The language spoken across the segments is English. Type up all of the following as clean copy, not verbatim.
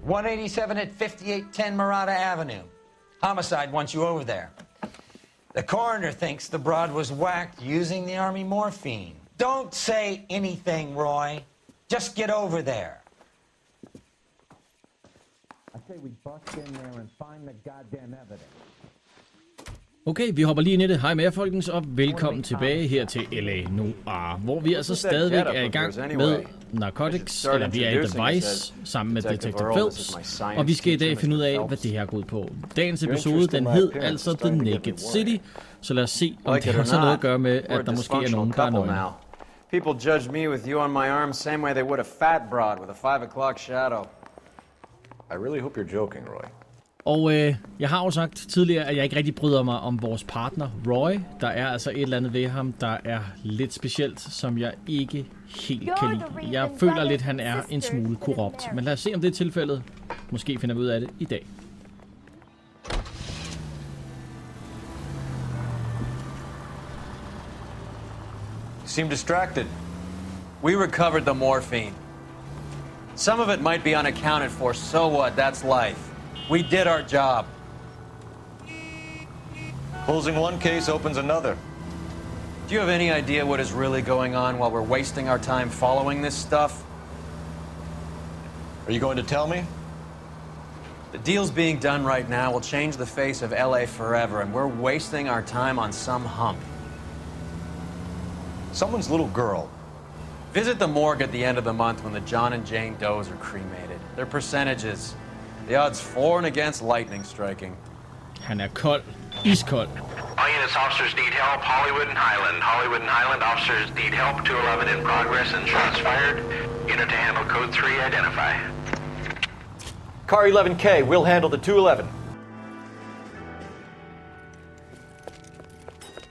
187 at 5810 Murata Avenue. Homicide wants you over there. The coroner thinks the broad was whacked using the army morphine. Don't say anything, Roy. Just get over there. I say we bust in there and find the goddamn evidence. Okay, vi hopper lige ind i det. Hej med jer, folkens, og velkommen tilbage her til L.A. Noire, hvor vi altså stadigvæk er i gang med narcotics, eller vi er i Device, sammen med Detective Phelps, og vi skal i dag finde ud af, hvad det her går ud på. Dagens episode, den hed altså The Naked City, så lad os se, om det har så noget at gøre med, at der måske er nogen, der er nøgne. People judge me with you on my arm same way they would a fat broad with a 5 o'clock shadow. I really hope you're joking, Roy. Og jeg har jo sagt tidligere, at jeg ikke rigtig bryder mig om vores partner, Roy. Der er altså et eller andet ved ham, der er lidt specielt, som jeg ikke helt kan lide. Jeg føler lidt, at han er en smule korrupt. Men lad os se, om det er tilfældet. Måske finder vi ud af det i dag. You seem distracted. We recovered the morphine. Some of it might be unaccounted for, so what? That's life. We did our job. Closing one case opens another. Do you have any idea what is really going on while we're wasting our time following this stuff? Are you going to tell me? The deals being done right now will change the face of L.A. forever, and we're wasting our time on some hump. Someone's little girl. Visit the morgue at the end of the month when the John and Jane Does are cremated. Their percentages. The odds for and against lightning striking. Han er kold. Iskold. All units, officers need help. Hollywood and Highland. Hollywood and Highland officers need help. 211 in progress and shots fired. Unit to handle code 3, identify. Car 11K, we'll handle the 211.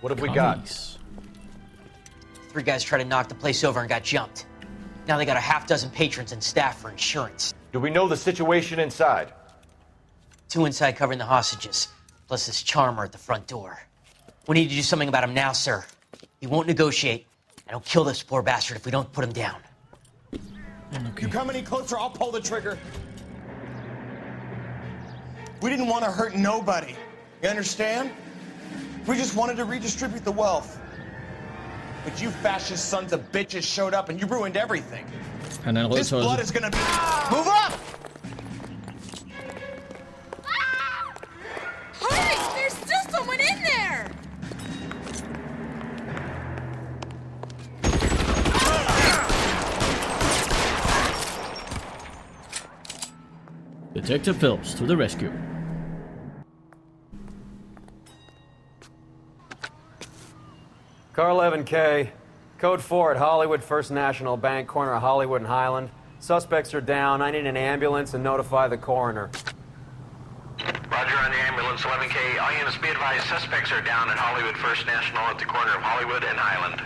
What have we got? 3 guys tried to knock the place over and got jumped. Now they got a half dozen patrons and staff for insurance. Do we know the situation inside? 2 inside covering the hostages, plus this charmer at the front door. We need to do something about him now, sir. He won't negotiate, and he'll kill this poor bastard if we don't put him down. Okay. You come any closer, I'll pull the trigger. We didn't want to hurt nobody. You understand? We just wanted to redistribute the wealth. But you fascist sons of bitches showed up and you ruined everything. This blood is gonna be... Move up! Hurry! There's still someone in there! Detective Phelps to the rescue. Car 11K, code 4 at Hollywood First National Bank, corner of Hollywood and Highland. Suspects are down. I need an ambulance and notify the coroner. Roger on the ambulance, 11K. All units be advised, suspects are down at Hollywood First National at the corner of Hollywood and Highland.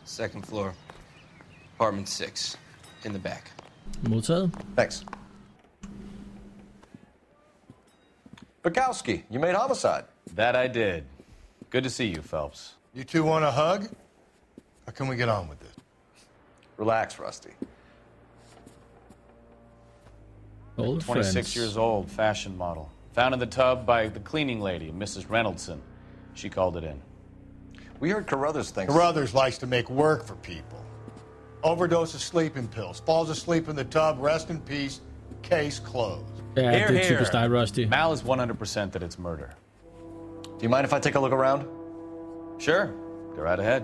Second floor, apartment 6, in the back. Modtaget. Thanks. Bukowski, you made homicide. That I did. Good to see you, Phelps. You two want a hug? Or can we get on with this? Relax, Rusty. Old 26 friends. years old, fashion model. Found in the tub by the cleaning lady, Mrs. Reynoldson. She called it in. We heard Carruthers thinks... Carruthers likes to make work for people. Overdose of sleeping pills. Falls asleep in the tub. Rest in peace. Case closed. Ja, det er typisk dig, Rusty. Mal is 100% that it's murder. Do you mind if I take a look around? Sure. Go right ahead.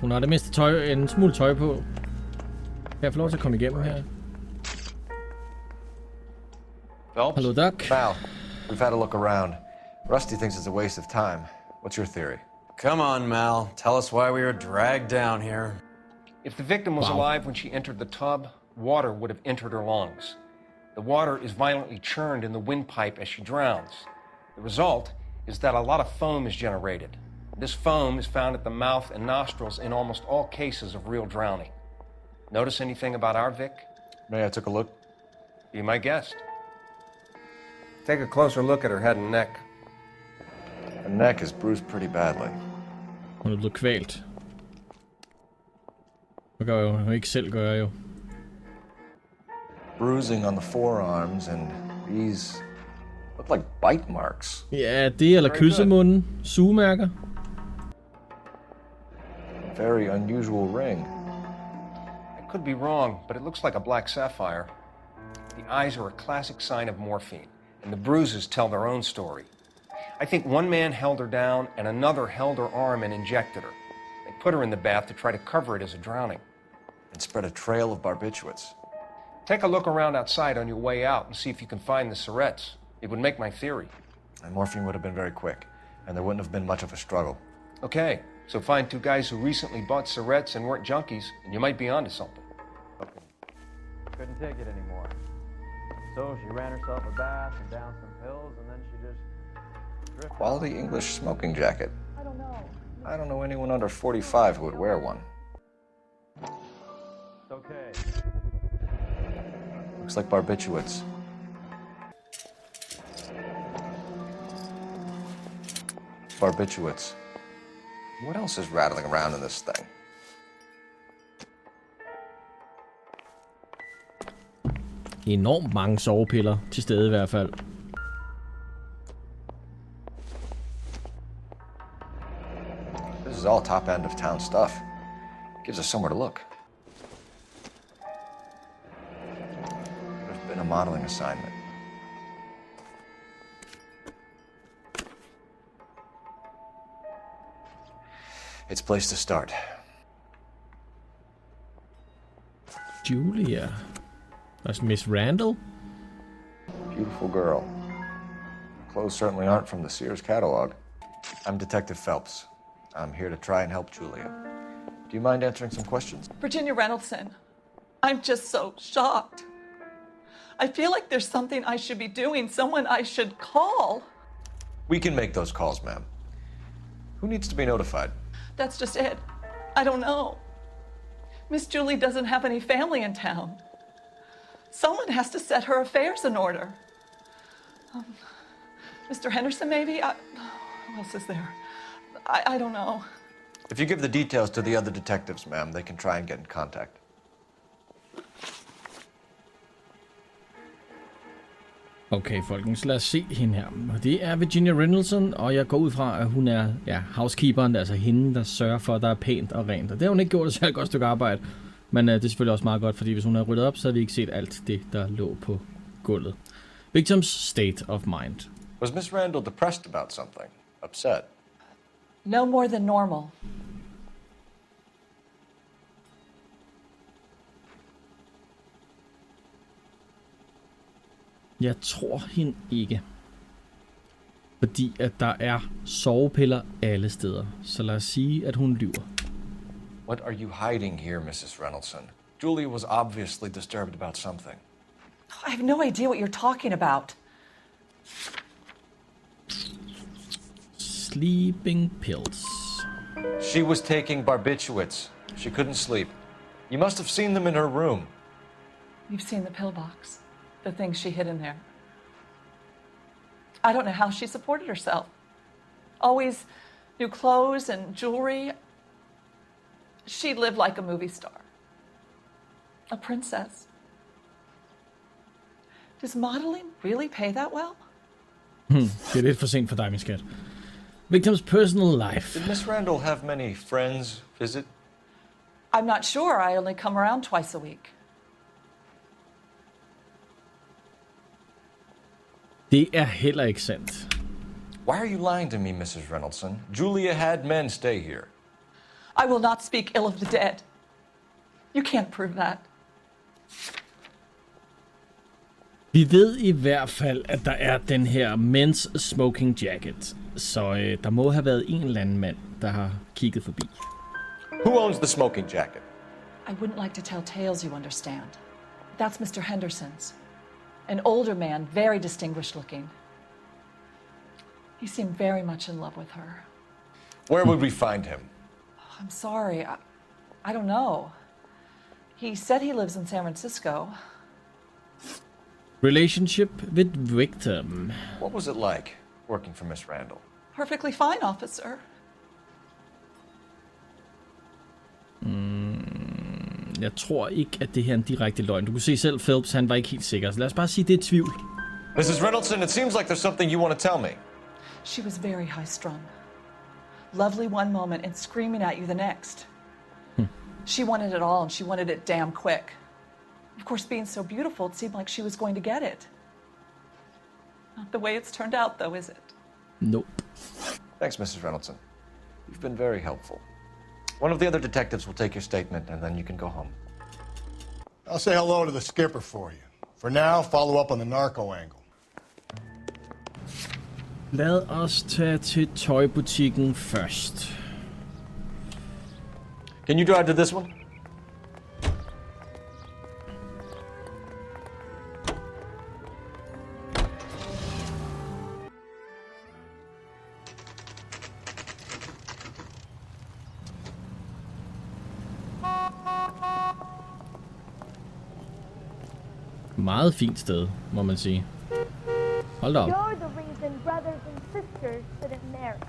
Hun har det mindste tøj, en smule tøj på. Kan jeg få lov til at komme igennem her? Phelps? Hello, Doc. Mal, we've had a look around. Rusty thinks it's a waste of time. What's your theory? Come on, Mal. Tell us why we were dragged down here. If the victim was alive when she entered the tub, water would have entered her lungs. The water is violently churned in the windpipe as she drowns. The result is that a lot of foam is generated. This foam is found at the mouth and nostrils in almost all cases of real drowning. Notice anything about our Vic? May I took a look? Be my guest. Take a closer look at her head and neck. Her neck is bruised pretty badly. Hun er blevet kvalt. Det gør jo ikke selv, gør jo. Bruising on the forearms, and these look like bite marks. Ja, det eller kyssemunden. Sugemærker. Very unusual ring. I could be wrong, but it looks like a black sapphire. The eyes are a classic sign of morphine, and the bruises tell their own story. I think one man held her down, and another held her arm and injected her. They put her in the bath to try to cover it as a drowning. And spread a trail of barbiturates. Take a look around outside on your way out and see if you can find the syrettes. It would make my theory. And morphine would have been very quick, and there wouldn't have been much of a struggle. Okay, so find two guys who recently bought syrettes and weren't junkies, and you might be onto something. Couldn't take it anymore. So she ran herself a bath and downed some pills, and then she just drifted. Quality English smoking jacket. I don't know. I don't know anyone under 45 who would wear one. It's okay. Looks like barbiturates. Barbiturates. What else is rattling around in this thing? Enormt mange sovepiller til stede i hvert fald. This is all top end of town stuff. Gives us somewhere to look. There's been a modeling assignment. It's a place to start. Julia. That's Miss Randall. Beautiful girl. Clothes certainly aren't from the Sears catalog. I'm Detective Phelps. I'm here to try and help Julia. Do you mind answering some questions? Virginia Reynoldson, I'm just so shocked. I feel like there's something I should be doing, someone I should call. We can make those calls, ma'am. Who needs to be notified? That's just it. I don't know. Miss Julie doesn't have any family in town. Someone has to set her affairs in order. Mr. Henderson, maybe? Who else is there? I don't know. If you give the details to the other detectives, ma'am, they can try and get in contact. Okay, folkens, lad os se hende her. Det er Virginia Reynoldson, og jeg går ud fra, at hun er housekeeperen, altså hende, der sørger for, at der er pænt og rent. Og det har hun ikke gjort et særligt godt stykke arbejde. Men det er selvfølgelig også meget godt, fordi hvis hun havde ryddet op, så havde vi ikke set alt det, der lå på gulvet. Victims state of mind. Was Miss Randall depressed about something? Upset? No more than normal. Jeg tror hende ikke. Fordi at der er sovepiller alle steder. Så lad os sige, at hun lyver. What are you hiding here, Mrs. Reynoldson? Julia was obviously disturbed about something. I have no idea what you're talking about. Sleeping pills. She was taking barbiturates. She couldn't sleep. You must have seen them in her room. You've seen the pillbox, the things she hid in there. I don't know how she supported herself. Always new clothes and jewelry. She lived like a movie star. A princess. Does modeling really pay that well? Det er lidt for sent for dig, min skat. Victim's personal life. Did Miss Randall have many friends visit? I'm not sure. I only come around twice a week. Det er heller ikke sandt. Why are you lying to me, Mrs. Reynoldson? Julia had men stay here. I will not speak ill of the dead. You can't prove that. Vi ved i hvert fald, at der er den her men's smoking jacket. Så der må have været en eller anden mand, der har kigget forbi. Who owns the smoking jacket? I wouldn't like to tell tales, you understand. That's Mr. Henderson's. An older man, very distinguished looking. He seemed very much in love with her. Where would we find him? I'm sorry. I don't know. He said he lives in San Francisco. Relationship with victim. What was it like working for Miss Randall? Perfectly fine, officer. Jeg tror ikke, at det her er en direkte løgn. Du kunne se selv, Phelps, han var ikke helt sikker. Så lad os bare sige, det er tvivl. Mrs. Reynoldsson, it seems like there's something you want to tell me. She was very high-strung. Lovely one moment and screaming at you the next. She wanted it all, and she wanted it damn quick. Of course, being so beautiful, it seemed like she was going to get it. Not the way it's turned out, though, is it? Nope. Thanks, Mrs. Reynoldsson. You've been very helpful. One of the other detectives will take your statement, and then you can go home. I'll say hello to the skipper for you. For now, follow up on the narco angle. Lad os tage til tøjbutikken først. Can you drive to this one? Meget fint sted, må man sige. Hold da op. You're the reason brothers and sisters shouldn't marry.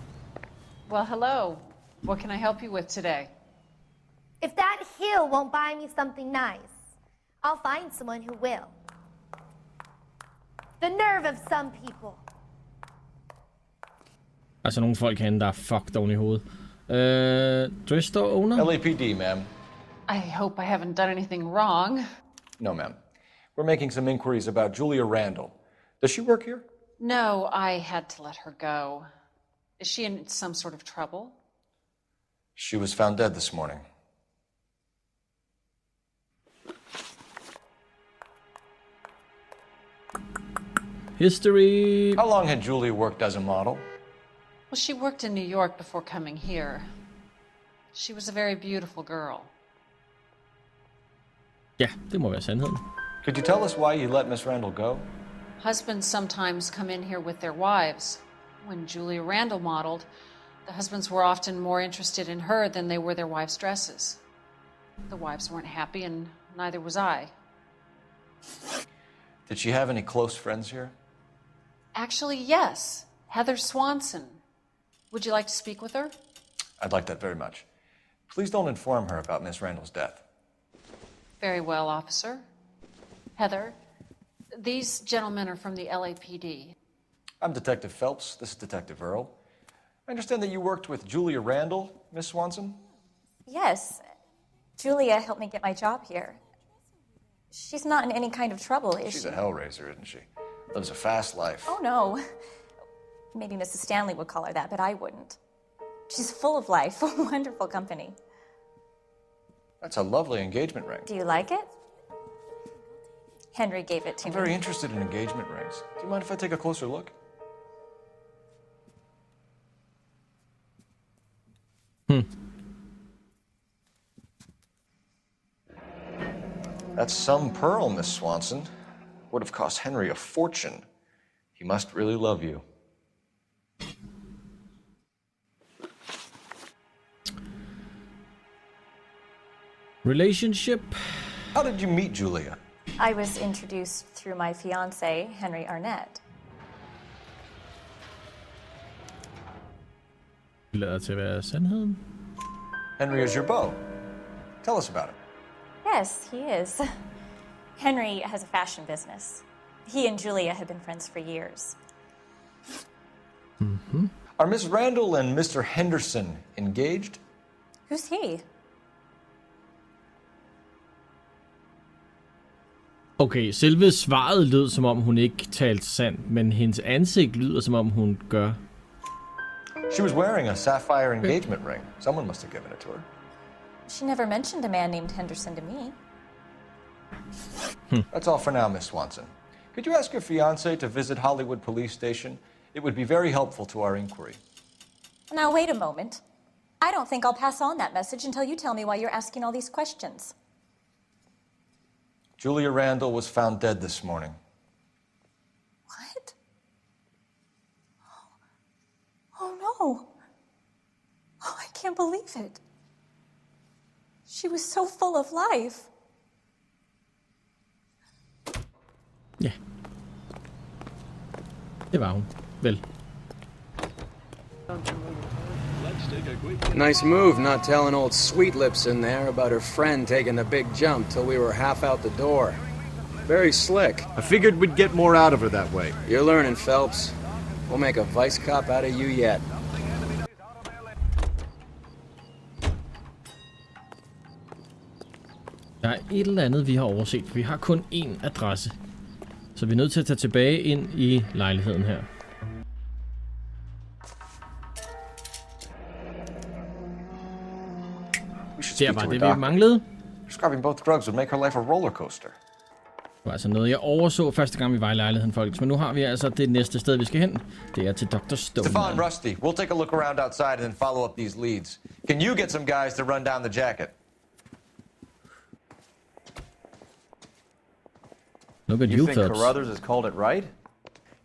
Well, hello. What can I help you with today? If that heel won't buy me something nice, I'll find someone who will. The nerve of some people. Altså nogle folk herinde, der er fucked oven i hovedet. Drugstore owner? LAPD, ma'am. I hope I haven't done anything wrong. No, ma'am. We're making some inquiries about Julia Randall. Does she work here? No, I had to let her go. Is she in some sort of trouble? She was found dead this morning. History. How long had Julia worked as a model? Well, she worked in New York before coming here. She was a very beautiful girl. Ja, det må være sandheden. Could you tell us why you let Miss Randall go? Husbands sometimes come in here with their wives. When Julia Randall modeled, the husbands were often more interested in her than they were their wives' dresses. The wives weren't happy, and neither was I. Did she have any close friends here? Actually, yes. Heather Swanson. Would you like to speak with her? I'd like that very much. Please don't inform her about Miss Randall's death. Very well, officer. Heather, these gentlemen are from the LAPD. I'm Detective Phelps. This is Detective Earl. I understand that you worked with Julia Randall, Miss Swanson? Yes. Julia helped me get my job here. She's not in any kind of trouble, is she? She's a hellraiser, isn't she? Lives a fast life. Oh, no. Maybe Mrs. Stanley would call her that, but I wouldn't. She's full of life, wonderful company. That's a lovely engagement ring. Do you like it? Henry gave it to me. I'm very interested in engagement rings. Do you mind if I take a closer look? That's some pearl, Miss Swanson. Would have cost Henry a fortune. He must really love you. Relationship. How did you meet Julia? I was introduced through my fiancé, Henry Arnett. Lader til at være sandheden. Henry is your beau. Tell us about it. Yes, he is. Henry has a fashion business. He and Julia have been friends for years. Are Miss Randall and Mr. Henderson engaged? Who's he? Okay, selve svaret lød, som om hun ikke talte sandt, men hendes ansigt lyder, som om hun gør. She was wearing a sapphire engagement ring. Someone must have given it to her. She never mentioned a man named Henderson to me. That's all for now, Miss Swanson. Could you ask your fiancé to visit Hollywood Police Station? It would be very helpful to our inquiry. Now, wait a moment. I don't think I'll pass on that message until you tell me why you're asking all these questions. Julia Randall was found dead this morning. What? Oh, I can't believe it. She was so full of life. Ja. Det var hun. Vel. Nice move not telling old Sweet Lips in there about her friend taking the big jump till we were half out the door. Very slick. I figured we'd get more out of her that way. You're learning, Phelps. We'll make a vice cop out of you yet. Der er et eller andet, vi har overset, for vi har kun én adresse. Så vi er nødt til at tage tilbage ind i lejligheden her. Der var det, vi manglede. Prescribing both drugs would make her life a roller coaster. Det var altså noget, jeg overså første gang, vi var i lejligheden, folkens. Men nu har vi altså det næste sted, vi skal hen. Det er til Dr. Stone. Stefan, Rusty, we'll take a look around outside and then follow up these leads. Can you get some guys to run down the jacket? Look at you, Phelps. Carruthers has called it right?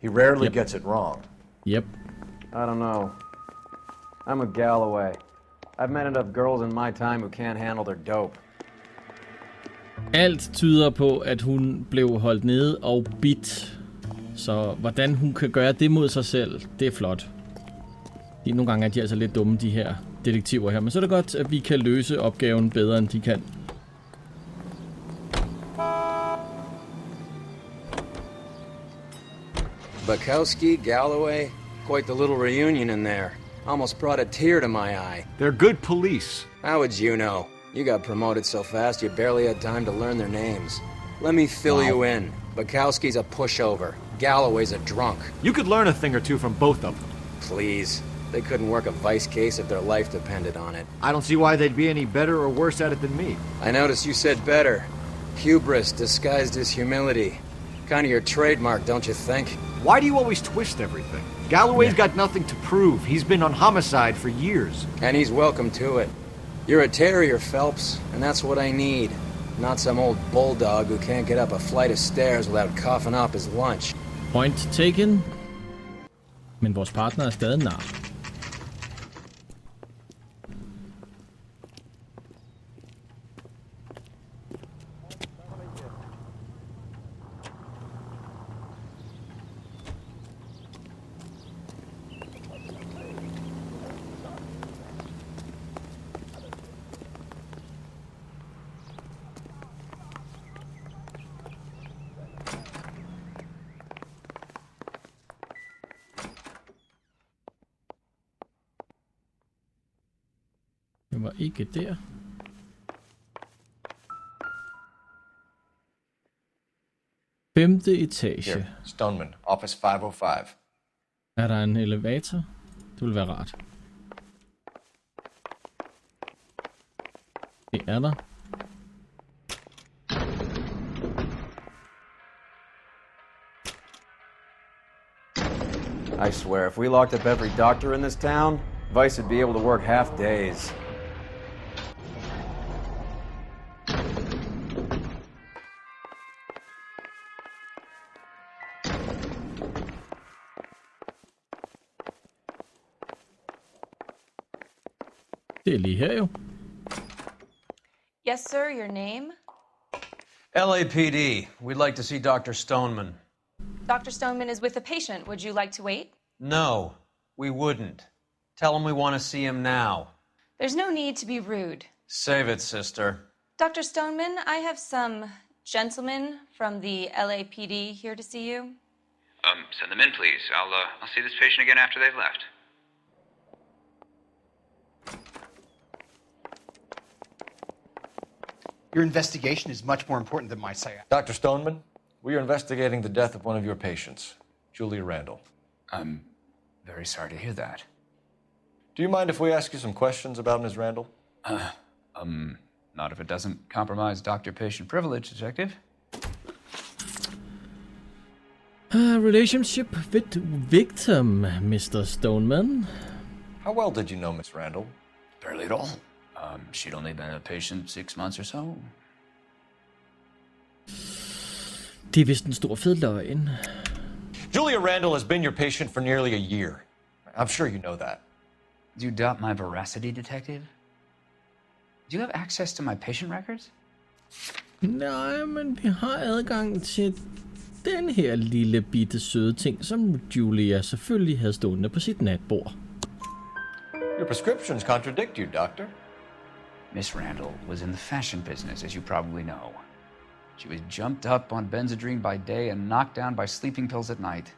He rarely gets it wrong. Yep. I don't know. I'm a Galloway. I've met enough girls in my time who can't handle their dope. Alt tyder på, at hun blev holdt nede og bidt. Så hvordan hun kan gøre det mod sig selv, det er flot. Nogle gange er de altså lidt dumme, de her detektiver her. Men så er det godt, at vi kan løse opgaven bedre, end de kan. Bukowski, Galloway, quite the little reunion in there. Almost brought a tear to my eye. They're good police. How would you know? You got promoted so fast you barely had time to learn their names. Let me fill you in. Bukowski's a pushover. Galloway's a drunk. You could learn a thing or two from both of them. Please. They couldn't work a vice case if their life depended on it. I don't see why they'd be any better or worse at it than me. I noticed you said better. Hubris disguised as humility. Kind of your trademark, don't you think? Why do you always twist everything? Galloway's got nothing to prove. He's been on homicide for years. And he's welcome to it. You're a terrier, Phelps, and that's what I need. Not some old bulldog who can't get up a flight of stairs without coughing up his lunch. Point taken. Men vores partner er stadig nar. Det var ikke der. Femte etage. Here, Stoneman, office 505. Er der en elevator? Det ville være rart. Det er der. I swear, if we locked up every doctor in this town, Vice would be able to work half days. Det er lige her jo. Yes, sir, your name? LAPD. We'd like to see Dr. Stoneman. Dr. Stoneman is with a patient. Would you like to wait? No, we wouldn't. Tell him we want to see him now. There's no need to be rude. Save it, sister. Dr. Stoneman, I have some gentlemen from the LAPD here to see you. Send them in, please. I'll see this patient again after they've left. Your investigation is much more important than my say. Dr. Stoneman, we are investigating the death of one of your patients, Julia Randall. I'm very sorry to hear that. Do you mind if we ask you some questions about Ms. Randall? Not if it doesn't compromise doctor-patient privilege, Detective. Relationship with victim, Mr. Stoneman. How well did you know Ms. Randall? Barely at all. She'd only been a patient 6 months or so. Det er vist en stor fed løgn. Julia Randall has been your patient for nearly a year. I'm sure you know that. Do you doubt my veracity, detective? Do you have access to my patient records? Nej, men vi har adgang til den her lille bitte søde ting, som Julia selvfølgelig havde stående på sit natbord. Your prescriptions contradict you, doctor. Miss Randall was in the fashion business, as you probably know. She was jumped up on Benzedrine by day and knocked down by sleeping pills at night.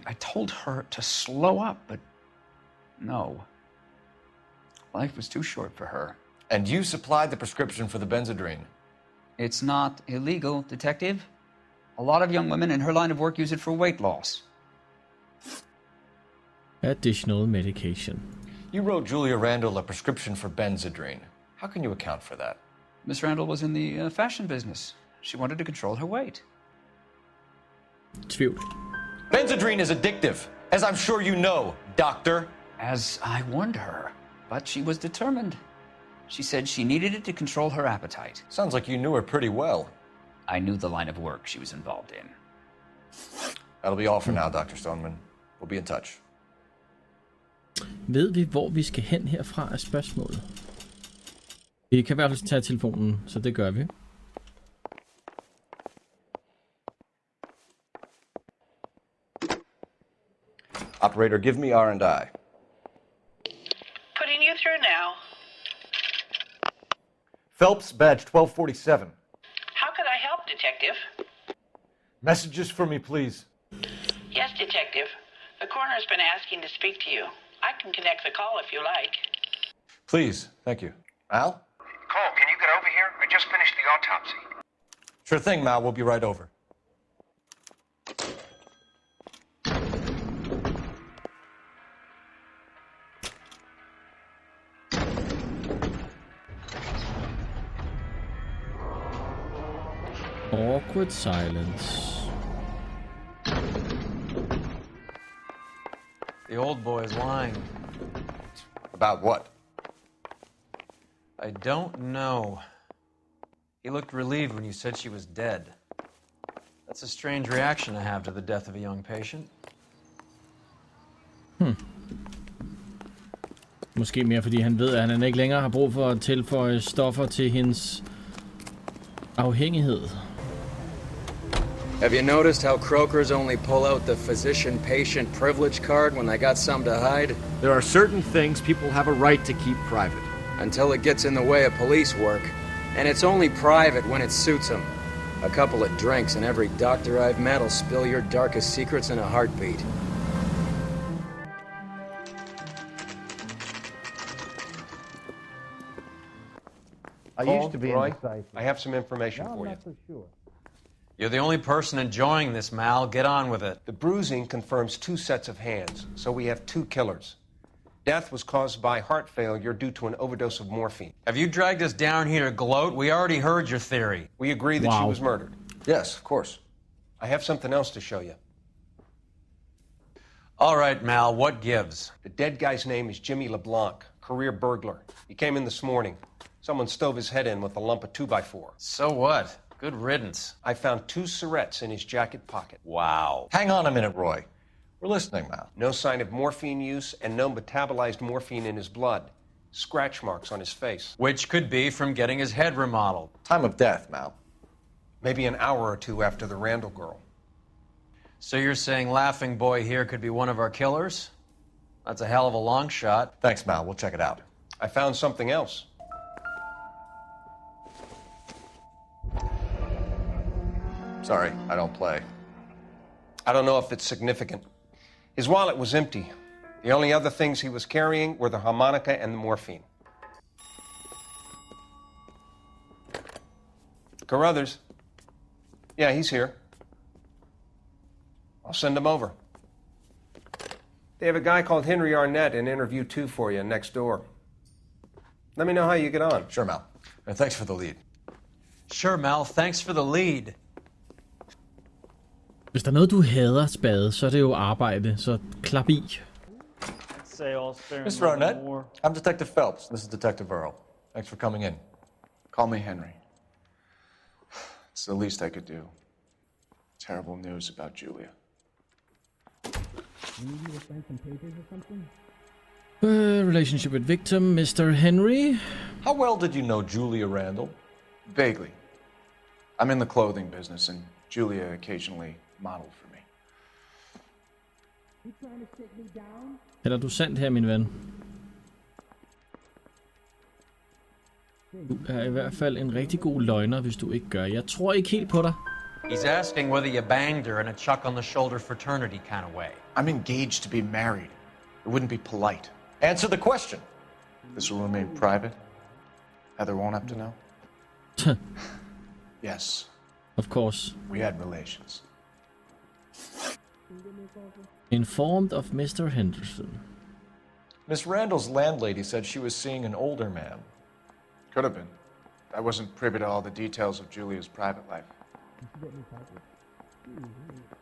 I told her to slow up, but no. Life was too short for her. And you supplied the prescription for the Benzedrine? It's not illegal, detective. A lot of young women in her line of work use it for weight loss. Additional medication. You wrote Julia Randall a prescription for Benzedrine. How can you account for that? Miss Randall was in the fashion business. She wanted to control her weight. Tvivl. Benzedrine is addictive, as I'm sure you know, doctor. As I warned her, but she was determined. She said she needed it to control her appetite. Sounds like you knew her pretty well. I knew the line of work she was involved in. That'll be all for now, Dr. Stoneman. We'll be in touch. Ved vi, hvor vi skal hen herfra, er spørgsmålet. Vi kan i hvert fald tage telefonen, så det gør vi. Operator, give me R&I. Putting you through now. Phelps, badge 1247. How could I help, Detective? Messages for me, please. Yes, Detective. The coroner's been asking to speak to you. I can connect the call if you like. Please, thank you. Al? Cole, can you get over here? I just finished the autopsy. Sure thing, Mal. We'll be right over. Awkward silence. The old boy's lying. About what? I don't know. He looked relieved when you said she was dead. That's a strange reaction to have to the death of a young patient. Måske mere fordi han ved, at han ikke længere har brug for at tilføje stoffer til hendes afhængighed. Have you noticed how croakers only pull out the physician-patient privilege card when they got something to hide? There are certain things people have a right to keep private. Until it gets in the way of police work. And it's only private when it suits them. A couple of drinks and every doctor I've met will spill your darkest secrets in a heartbeat. I used to be Roy, in the I have some information for you. so sure. You're the only person enjoying this, Mal. Get on with it. The bruising confirms 2 sets of hands, so we have 2 killers. Death was caused by heart failure due to an overdose of morphine. Have you dragged us down here to gloat? We already heard your theory. We agree that she was murdered. Yes, of course. I have something else to show you. All right, Mal, what gives? The dead guy's name is Jimmy LeBlanc, career burglar. He came in this morning. Someone stove his head in with a lump of 2x4. So what? Good riddance. I found 2 cigarettes in his jacket pocket. Wow. Hang on a minute, Roy. We're listening, Mal. No sign of morphine use and no metabolized morphine in his blood. Scratch marks on his face. Which could be from getting his head remodeled. Time of death, Mal. Maybe an hour or 2 after the Randall girl. So you're saying Laughing Boy here could be one of our killers? That's a hell of a long shot. Thanks, Mal. We'll check it out. I found something else. Sorry, I don't play. I don't know if it's significant. His wallet was empty. The only other things he was carrying were the harmonica and the morphine. Carruthers. Yeah, he's here. I'll send him over. They have a guy called Henry Arnett in interview 2 for you next door. Let me know how you get on. Sure, Mal. And thanks for the lead. Sure, Mal. Thanks for the lead. Hvis der er noget, du hader, Spade, så er det jo arbejde, så klap i. Mr. Arnett, I'm Detective Phelps. This is Detective Earl. Thanks for coming in. Call me Henry. It's the least I could do. Terrible news about Julia. Relationship with victim, Mr. Henry. How well did you know Julia Randall? Vaguely. I'm in the clothing business, and Julia occasionally modeled for me. Eller du sandt her, min ven? Du er i hvert fald en rigtig god løgner, hvis du ikke gør. Jeg tror ikke helt på dig. He's asking whether you banged her in a chuck on the shoulder fraternity kind of way. I'm engaged to be married. It wouldn't be polite. Answer the question. This will remain private. Heather won't have to know. Yes. Of course. We had relations. Informed of Mr. Henderson. Miss Randall's landlady said she was seeing an older man. Could have been. I wasn't privy to all the details of Julia's private life.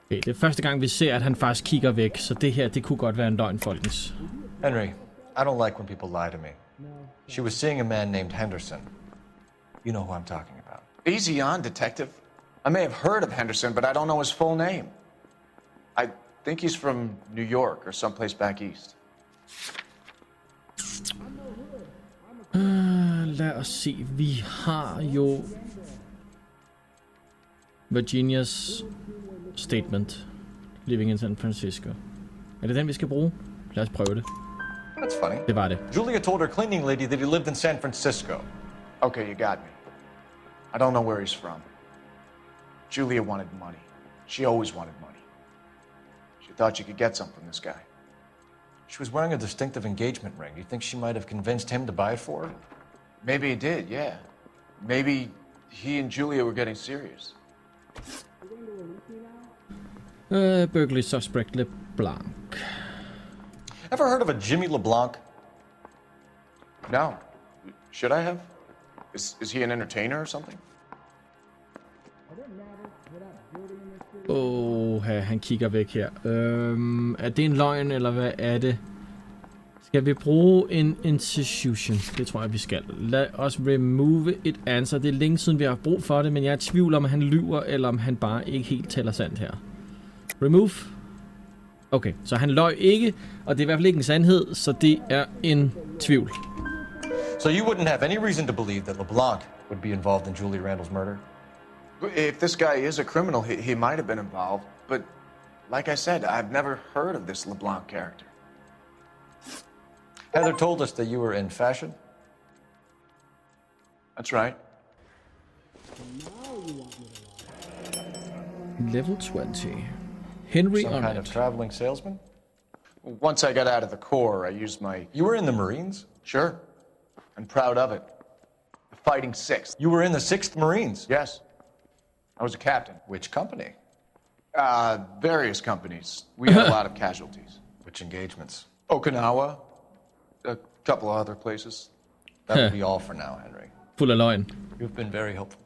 Okay, det er første gang, vi ser, at han faktisk kigger væk, så det her, det kunne godt være en løgn, folkens. Henry, I don't like when people lie to me. She was seeing a man named Henderson. You know who I'm talking about. Easy on, detective. I may have heard of Henderson, but I don't know his full name. I think he's from New York or someplace back east. Lad os se. Vi har jo Virginias statement. Living in San Francisco. Er det den, vi skal bruge? Lad os prøve det. That's funny. Det var det. Julia told her cleaning lady that he lived in San Francisco. Okay, you got me. I don't know where he's from. Julia wanted money. She always wanted money. She thought she could get some from this guy. She was wearing a distinctive engagement ring. Do you think she might have convinced him to buy it for her? Maybe he did, yeah. Maybe he and Julia were getting serious. Burglary suspect LeBlanc. Ever heard of a Jimmy LeBlanc? No. Should I have? Is he an entertainer or something? Han kigger væk her. Er det en løgn, eller hvad er det? Skal vi bruge en institution? Det tror jeg, vi skal. Lad os remove et answer. Det er længe siden, vi har brug for det, men jeg er i tvivl om, at han lyver, eller om han bare ikke helt taler sandt her. Remove. Okay, så han løg ikke, og det er i hvert fald ikke en sandhed, så det er en tvivl. So you wouldn't have any reason to believe that LeBlanc would be involved in Julia Randall's murder? If this guy is a criminal, he might have been involved. But like I said, I've never heard of this LeBlanc character. Heather told us that you were in fashion. That's right. Level 20. Henry Some on kind it. of traveling salesman? Once I got out of the Corps, I used my... You were in the Marines? Sure. I'm proud of it. The Fighting Sixth. You were in the 6th Marines? Yes. I was a captain. Which company? Various companies. We had a lot of casualties. Which engagements? Okinawa. A couple of other places. That will be all for now, Henry. Fuld af løgn. You've been very helpful.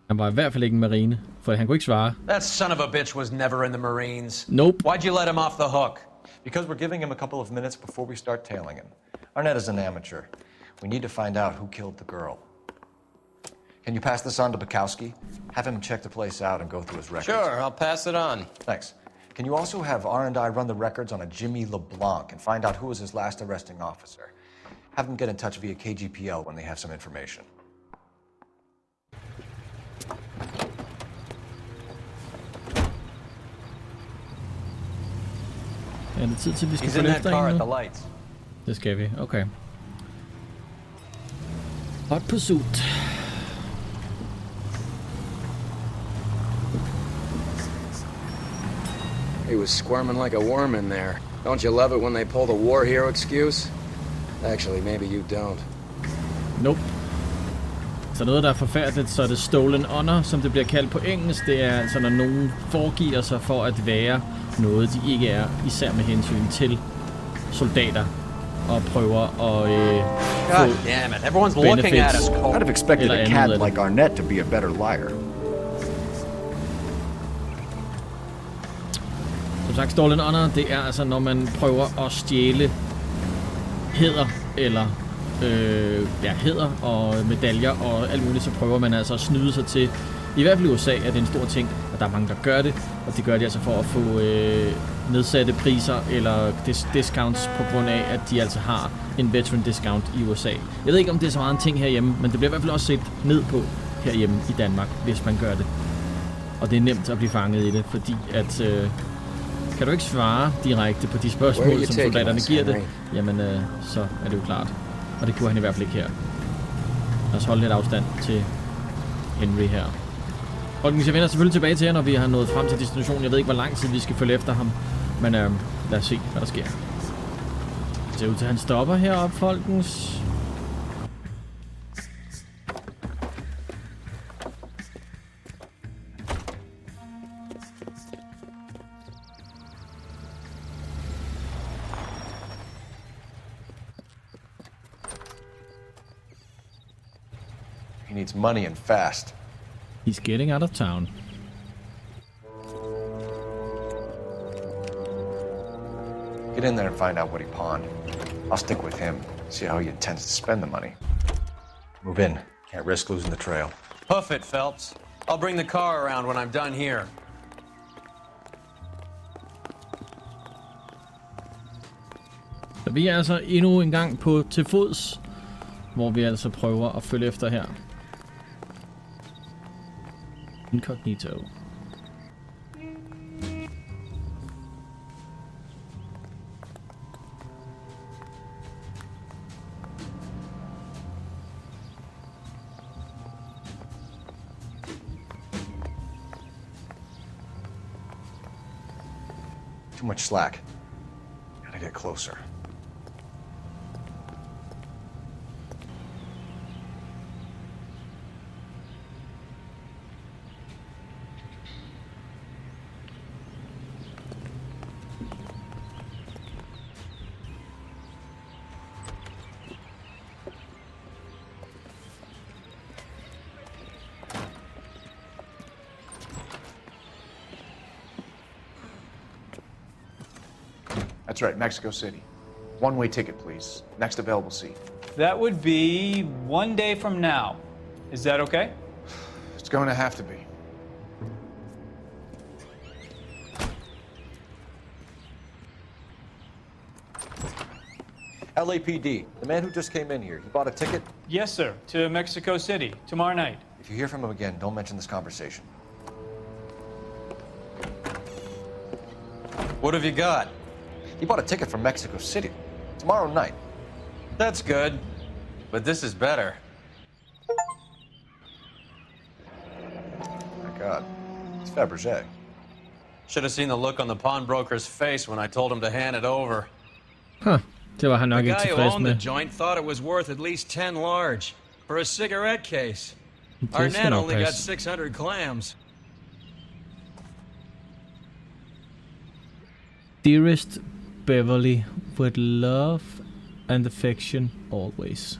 Han var i hvert fald ikke en marine, for han kunne ikke svare. That son of a bitch was never in the Marines. Nope. Why'd you let him off the hook? Because we're giving him a couple of minutes before we start tailing him. Arnett is an amateur. We need to find out who killed the girl. Can you pass this on to Bukowski? Have him check the place out and go through his records. Sure, I'll pass it on. Thanks. Can you also have R&I run the records on a Jimmy LeBlanc and find out who was his last arresting officer? Have them get in touch via KGPL when they have some information. Er det tid til, vi skal He's følge in that efter car en at nu? the lights. Det skal vi, okay. Hot pursuit. He was squirming like a worm in there. Don't you love it when they pull the war hero excuse? Actually, maybe you don't. Nope. Så noget, der er forfærdeligt, så er det stolen honor, som det bliver kaldt på engelsk. Det er altså, når nogen foregiver sig for at være noget, de ikke er, især med hensyn til soldater, og prøver at God damn it, everyone's looking at us, Cole. I'd have expected a cad like Arnett to be a better liar. Som sagt, stolen honor, det er altså, når man prøver at stjæle hæder, eller hæder og medaljer og alt muligt, så prøver man altså at snyde sig til. I hvert fald i USA er det en stor ting at der er mange, der gør det, og det gør de altså for at få nedsatte priser eller discounts på grund af, at de altså har en veteran discount i USA. Jeg ved ikke, om det er så meget en ting herhjemme, men det bliver i hvert fald også set ned på herhjemme i Danmark, hvis man gør det. Og det er nemt at blive fanget i det, fordi at kan du ikke svare direkte på de spørgsmål, som soldaterne giver det, jamen så er det jo klart. Og det kunne han i hvert fald ikke her. Lad os holde lidt afstand til Henry her. Folkens, jeg vender selvfølgelig tilbage til jer, når vi har nået frem til destinationen. Jeg ved ikke, hvor lang tid vi skal følge efter ham, men lad os se, hvad der sker. Det ser ud til, at han stopper heroppe, folkens. He needs money and fast. He's getting out of town. Get in there and find out what he pawned. I'll stick with him, see how he intends to spend the money. Move in. Can't risk losing the trail. Hoof it, Phelps. I'll bring the car around when I'm done here. Så vi er altså endnu en gang på til fods, hvor vi altså prøver at følge efter her. Incognito. Too much slack. Gotta get closer. That's right, Mexico City. One-way ticket, please. Next available seat. That would be 1 day from now. Is that okay? It's going to have to be. LAPD, the man who just came in here, he bought a ticket? Yes, sir, to Mexico City, tomorrow night. If you hear from him again, don't mention this conversation. What have you got? He bought a ticket from Mexico City. Tomorrow night. That's good. But this is better. My God. It's Fabergé. Should have seen the look on the pawnbroker's face when I told him to hand it over. Huh. Det var han nok ikke tilfreds med. tilfreds The guy who owned med. the joint thought it was worth at least 10 large for a cigarette case. Det Our skal net nok only got passe. 600 clams. Dearest Beverly, with love and affection always.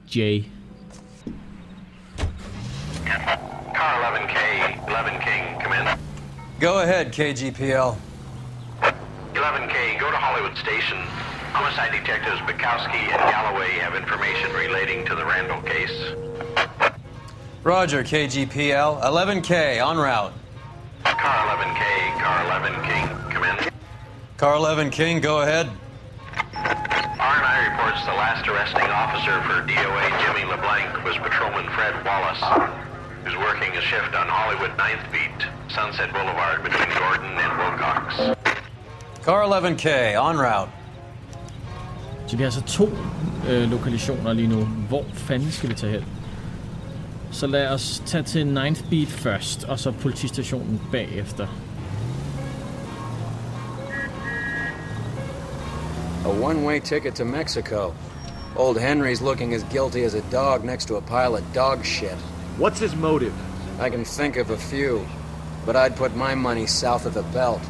Jay. Car 11K, 11 King, come in. Go ahead, KGPL. 11K, go to Hollywood Station. Homicide detectives Bukowski and Galloway have information relating to the Randall case. Roger, KGPL. 11K, en route. Car 11K, car 11 King, come in. Car 11 King, go ahead. R&I reports the last arresting officer for DOA Jimmy LeBlanc was Patrolman Fred Wallace, who's working a shift on Hollywood 9th Beat, Sunset Boulevard between Gordon and Wilcox. Car 11K, en route. Så vi har altså 2 lokalisationer lige nu. Hvor fanden skal vi tage hen? Så lad os tage til 9th Beat først, og så politistationen bagefter. A one-way ticket to Mexico. Old Henry's looking as guilty as a dog next to a pile of dog shit. What's his motive? I can think of a few, but I'd put my money south of the belt.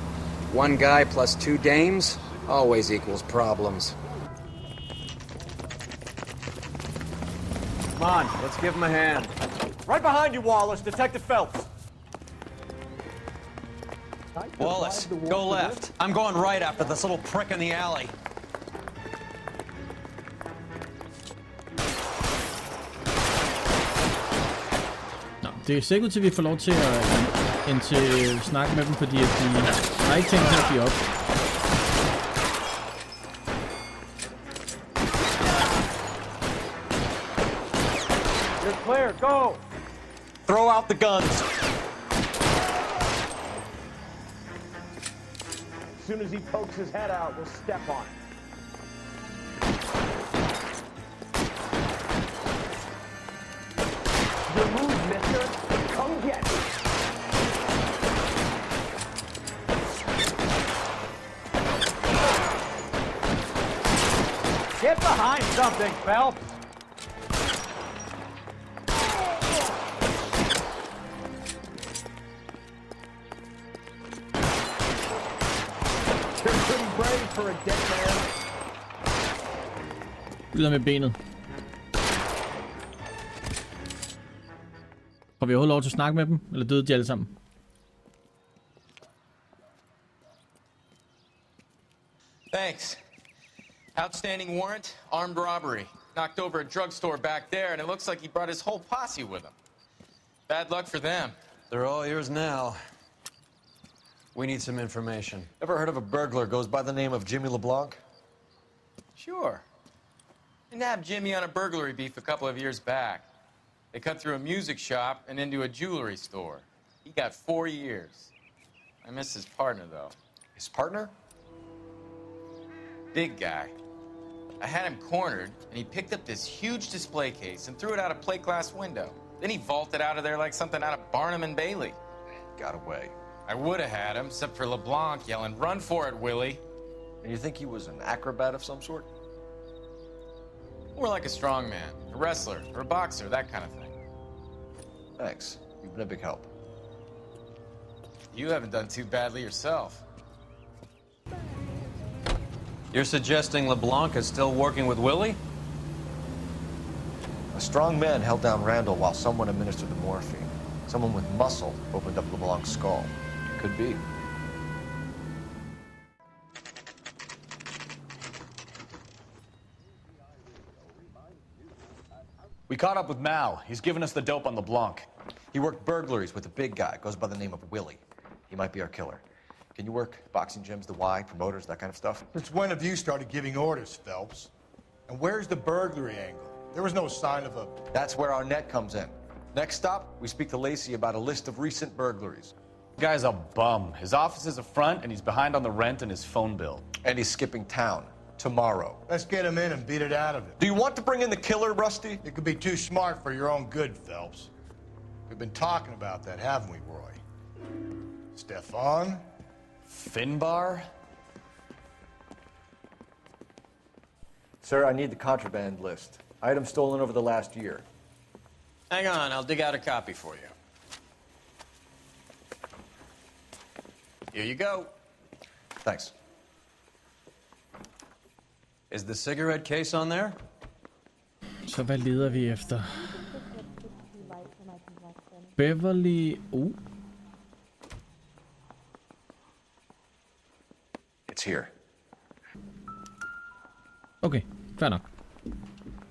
One guy plus 2 dames always equals problems. Come on, let's give him a hand. Right behind you, Wallace. Detective Phelps. Wallace, go left. I'm going right after this little prick in the alley. Nå, det er sikkert til, at vi får lov til at indtil snakke med dem, fordi at de har ikke tænkt sig at give op. You're clear, go! Throw out the guns! As soon as he pokes his head out, we'll step on it. Your move, mister. Come get me. Get behind something, Phelps. You're pretty brave for a dead man. Videre med benet. Får vi overhovedet lov til at snakke med dem? Eller døde de alle sammen? Thanks. Outstanding warrant, armed robbery. Knocked over a drugstore back there, and it looks like he brought his whole posse with him. Bad luck for them. They're all yours now. We need some information. Ever heard of a burglar goes by the name of Jimmy LeBlanc? Sure. I nabbed Jimmy on a burglary beef a couple of years back. They cut through a music shop and into a jewelry store. He got 4 years. I miss his partner, though. His partner? Big guy. I had him cornered, and he picked up this huge display case and threw it out a plate glass window. Then he vaulted out of there like something out of Barnum and Bailey. Got away. I would have had him, except for LeBlanc yelling, "Run for it, Willie!" And you think he was an acrobat of some sort? More like a strongman, a wrestler, or a boxer, that kind of thing. Thanks. You've been a big help. You haven't done too badly yourself. You're suggesting LeBlanc is still working with Willie? A strong man held down Randall while someone administered the morphine. Someone with muscle opened up LeBlanc's skull. Could be. We caught up with Mal. He's given us the dope on LeBlanc. He worked burglaries with a big guy. Goes by the name of Willie. He might be our killer. Can you work boxing gyms, the Y, promoters, that kind of stuff? Since when have you started giving orders, Phelps? And where's the burglary angle? There was no sign of a... That's where our net comes in. Next stop, we speak to Lacey about a list of recent burglaries. The guy's a bum. His office is a front, and he's behind on the rent and his phone bill. And he's skipping town tomorrow. Let's get him in and beat it out of him. Do you want to bring in the killer, Rusty? You could be too smart for your own good, Phelps. We've been talking about that, haven't we, Roy? Stefan? Finbar? Sir, I need the contraband list. Items stolen over the last year. Hang on, I'll dig out a copy for you. Here you go. Thanks. Is the cigarette case on there? Så hvad leder vi efter? Beverly... It's here. Okay, fair nok.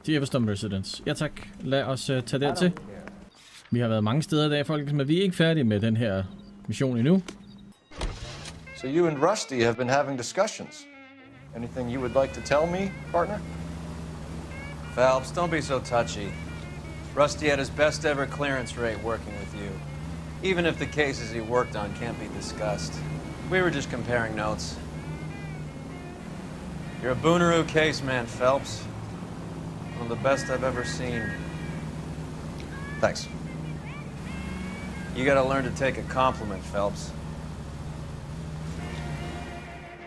The Everston Residence. Ja tak, lad os tage dertil. Vi har været mange steder i dag, folkens, men vi er ikke færdige med den her mission endnu. So you and Rusty have been having discussions. Anything you would like to tell me, partner? Phelps, don't be so touchy. Rusty had his best ever clearance rate working with you. Even if the cases he worked on can't be discussed. We were just comparing notes. You're a Booneroo case man, Phelps. One of the best I've ever seen. Thanks. You gotta learn to take a compliment, Phelps.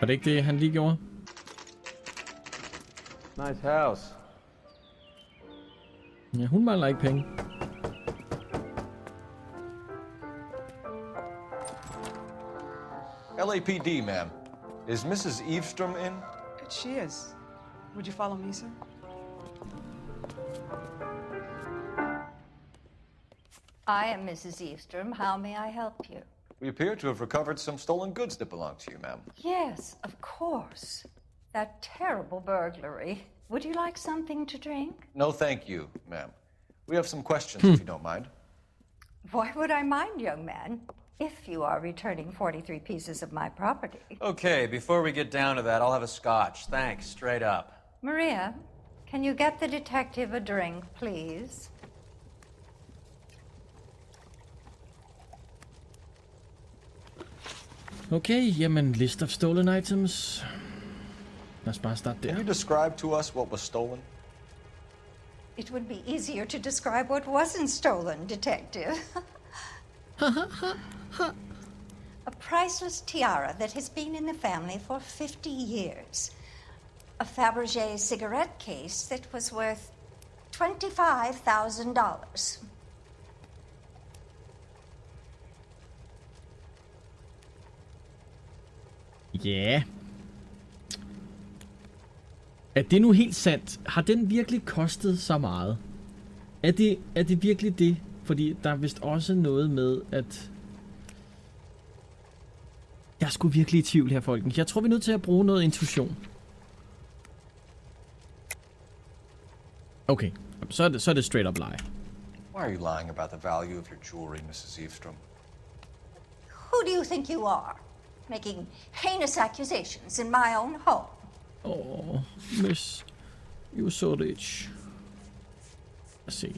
Var det ikke det, han lige gjorde? Nice house. Ja, hun mangler ikke penge. LAPD, ma'am. Is Mrs. Eavestrom in? She is. Would you follow me, sir? I am Mrs. Eavestrom. How may I help you? We appear to have recovered some stolen goods that belong to you, ma'am. Yes, of course. That terrible burglary. Would you like something to drink? No, thank you, ma'am. We have some questions, if you don't mind. Why would I mind, young man? if you are returning 43 pieces of my property. Okay, before we get down to that, I'll have a scotch. Thanks, straight up. Maria, can you get the detective a drink, please? Okay, jamen, list of stolen items. Lad os bare starte der. Can you describe to us what was stolen? It would be easier to describe what wasn't stolen, Detective. A priceless tiara that has been in the family for 50 years. A Fabergé cigarette case that was worth $25,000. Ja. Er det nu helt sandt? Har den virkelig kostet så meget? Er det virkelig det? Fordi der er vist også noget med, at... Jeg er sgu virkelig i tvivl her, folkens. Jeg tror, vi er nødt til at bruge noget intuition. Okay, så er det straight up lie. Why are you lying about the value of your jewelry, Mrs. Eavestrom? Who do you think you are? Making heinous accusations in my own home. Oh, miss. You're so rich. Lad os se.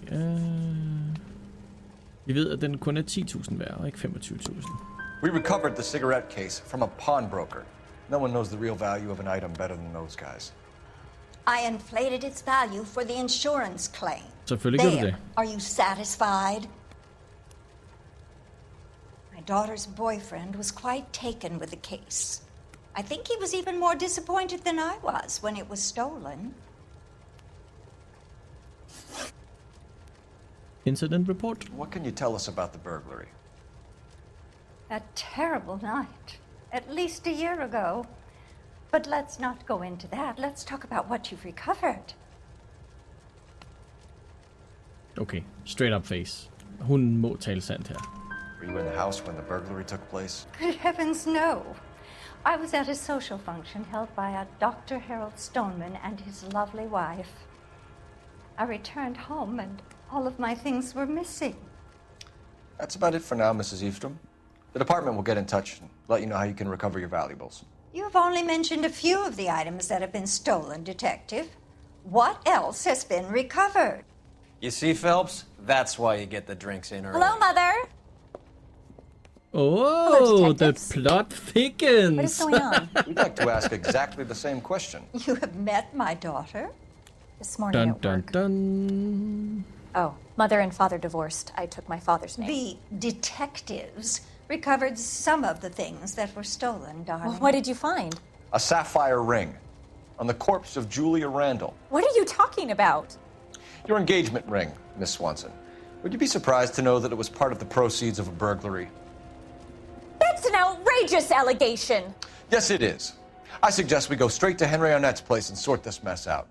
Vi ved, at den kun er 10.000 værd, og ikke 25.000. We recovered the cigarette case from a pawnbroker. No one knows the real value of an item better than those guys. I inflated its value for the insurance claim. Selvfølgelig gør du det. Are you satisfied? My daughter's boyfriend was quite taken with the case. I think he was even more disappointed than I was when it was stolen. Incident report. What can you tell us about the burglary? A terrible night. At least a year ago. But let's not go into that. Let's talk about what you've recovered. Okay, straight up face. Hun må tale sandt her. Were you in the house when the burglary took place? Good heavens, no. I was at a social function held by a Dr. Harold Stoneman and his lovely wife. I returned home and all of my things were missing. That's about it for now, Mrs. Eavestrom. The department will get in touch and let you know how you can recover your valuables. You've only mentioned a few of the items that have been stolen, Detective. What else has been recovered? You see, Phelps? That's why you get the drinks in early. Hello, Mother. Oh, the plot thickens. What is going on? We'd like to ask exactly the same question. You have met my daughter? This morning at work. Dun. Oh, mother and father divorced. I took my father's name. The detectives recovered some of the things that were stolen, darling. Well, what did you find? A sapphire ring on the corpse of Julia Randall. What are you talking about? Your engagement ring, Miss Swanson. Would you be surprised to know that it was part of the proceeds of a burglary? That's an outrageous allegation. Yes, it is. I suggest we go straight to Henry Arnett's place and sort this mess out.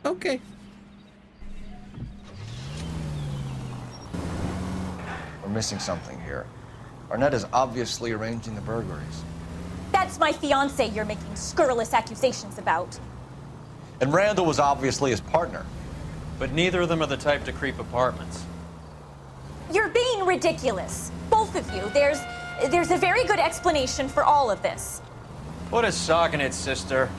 Okay. We're missing something here. Arnett is obviously arranging the burglaries. That's my fiance you're making scurrilous accusations about. And Randall was obviously his partner. But neither of them are the type to creep apartments. You're being ridiculous. Both of you. There's a very good explanation for all of this. Put a sock in it, sister.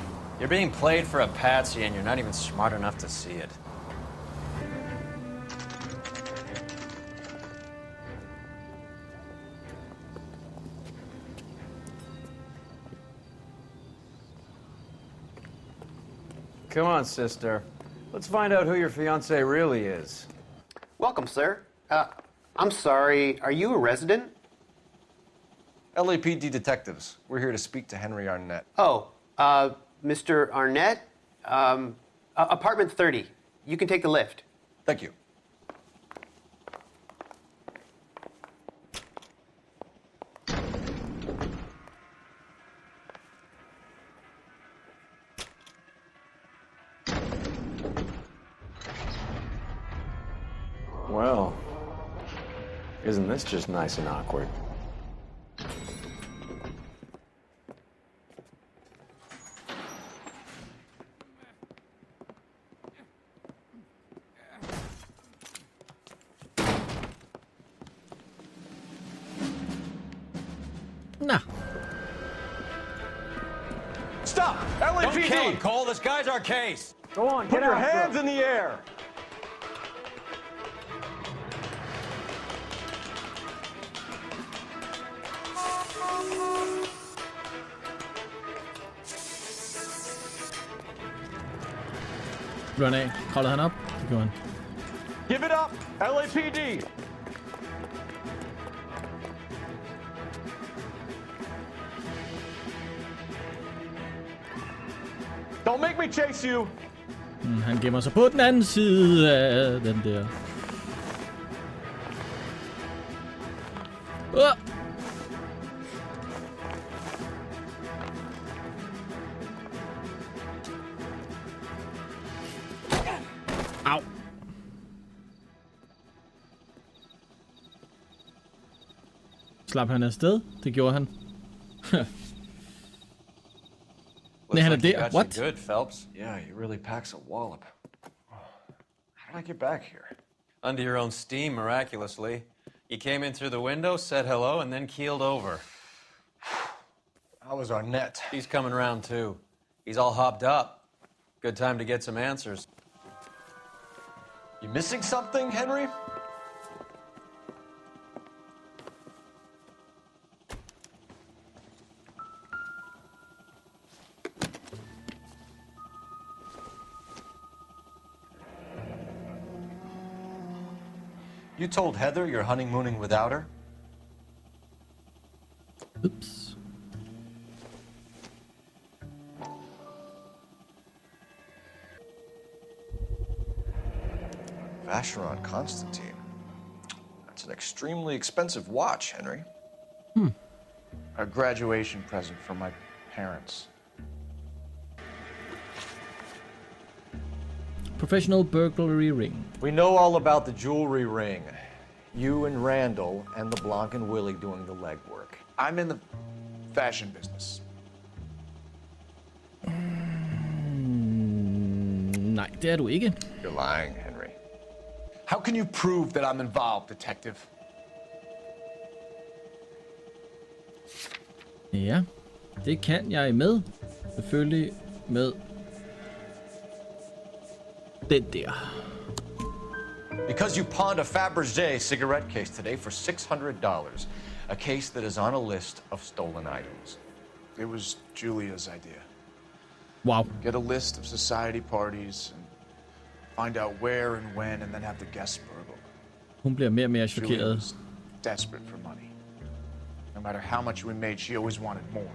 You're being played for a patsy and you're not even smart enough to see it. Come on, sister. Let's find out who your fiance really is. Welcome, sir. I'm sorry, are you a resident? LAPD detectives. We're here to speak to Henry Arnett. Oh, Mr. Arnett? Apartment 30. You can take the lift. Thank you. Well, isn't this just nice and awkward? Nå. Stop! LAPD! Don't kill him, Cole. This guy's our case. Go on, put your hands in the air. Run af. Holder han op? Det gjorde han. Give it up, LAPD! Don't make me chase you! Han gemmer sig på den anden side af den der. Au. Slap han afsted? Det gjorde han. Nej, han er der. What? Good, Phelps. Yeah, he really packs a wallop. How did I get back here? Under your own steam, miraculously. You came in through the window, said hello, and then keeled over. How was Arnett? He's coming around too. He's all hopped up. Good time to get some answers. You missing something, Henry? You told Heather you're honeymooning without her? Oops. Vacheron Constantine. That's an extremely expensive watch, Henry. A graduation present from my parents. Professional burglary ring. We know all about the jewelry ring. You and Randall and LeBlanc and Willie doing the legwork. I'm in the fashion business. Nej, det er du ikke. You're lying, Henry. How can you prove that I'm involved, detective? Ja, det kan jeg med. Selvfølgelig med den der. Because you pawned a Fabergé cigarette case today for $600. A case that is on a list of stolen items. It was Julia's idea. Wow. Get a list of society parties and find out where and when and then have the guests burgle. Hun bliver mere og mere Julia chokeret. was desperate for money. No matter how much we made, she always wanted more.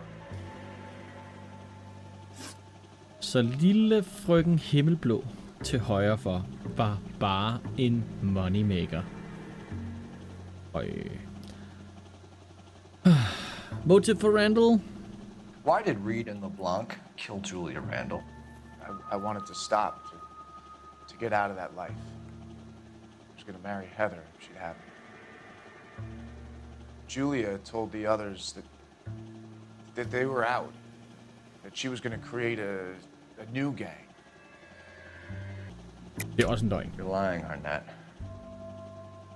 Så lille frøken Himmelblå til højre for var bare en moneymaker. Motive for Randall? Why did Reed and LeBlanc kill Julia Randall? I wanted to stop, to get out of that life. I was gonna marry Heather if she'd have me. Julia told the others that they were out, that she was gonna create a new gang. Det er også en løgn. You're lying, Arnett.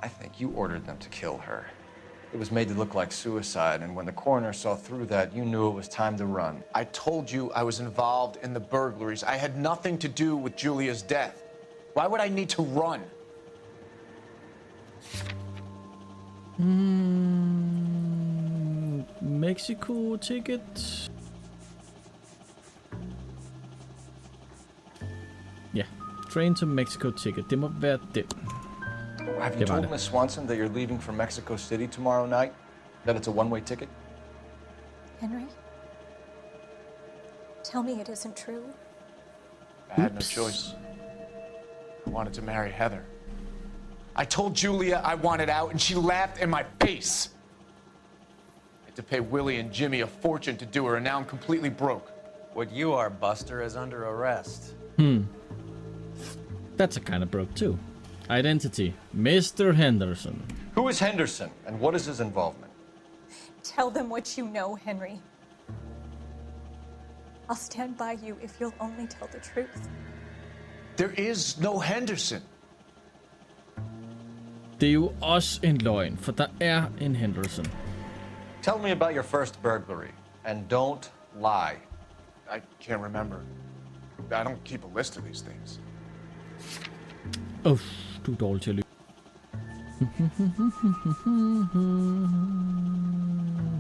I think you ordered them to kill her. It was made to look like suicide, and when the coroner saw through that, you knew it was time to run. I told you I was involved in the burglaries. I had nothing to do with Julia's death. Why would I need to run? Mexico ticket. Ja, train to Mexico ticket. Det må være det. Have you told Miss Swanson that you're leaving for Mexico City tomorrow night? That it's a one-way ticket? Henry? Tell me it isn't true. I had no choice. I wanted to marry Heather. I told Julia I wanted out, and she laughed in my face. I had to pay Willie and Jimmy a fortune to do her, and now I'm completely broke. What you are, Buster, is under arrest. That's a kind of broke too. Identity, Mr. Henderson. Who is Henderson, and what is his involvement? Tell them what you know, Henry. I'll stand by you if you'll only tell the truth. There is no Henderson. Det er jo også en løgn, for der er en Henderson. Tell me about your first burglary, and don't lie. I can't remember. I don't keep a list of these things. Du er dårlig til at lytte.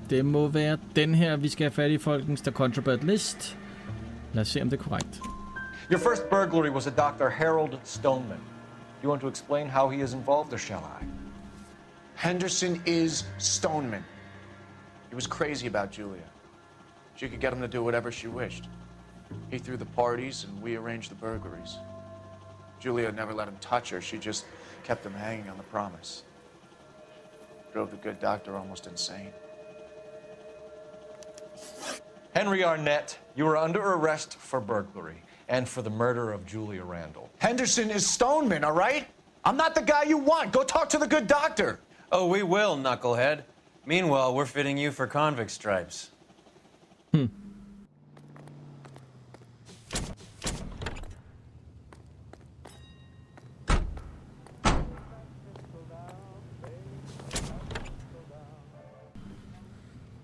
Det må være den her, vi skal have fat i, folkens, der contraband list. Lad os se, om det er korrekt. Your first burglary was a Dr. Harold Stoneman. You want to explain how he is involved, or shall I? Henderson is Stoneman. He was crazy about Julia. She could get him to do whatever she wished. He threw the parties, and we arranged the burglaries. Julia never let him touch her. She just kept him hanging on the promise. Drove the good doctor almost insane. Henry Arnett, you are under arrest for burglary and for the murder of Julia Randall. Henderson is Stoneman, all right? I'm not the guy you want. Go talk to the good doctor. Oh, we will, knucklehead. Meanwhile, we're fitting you for convict stripes.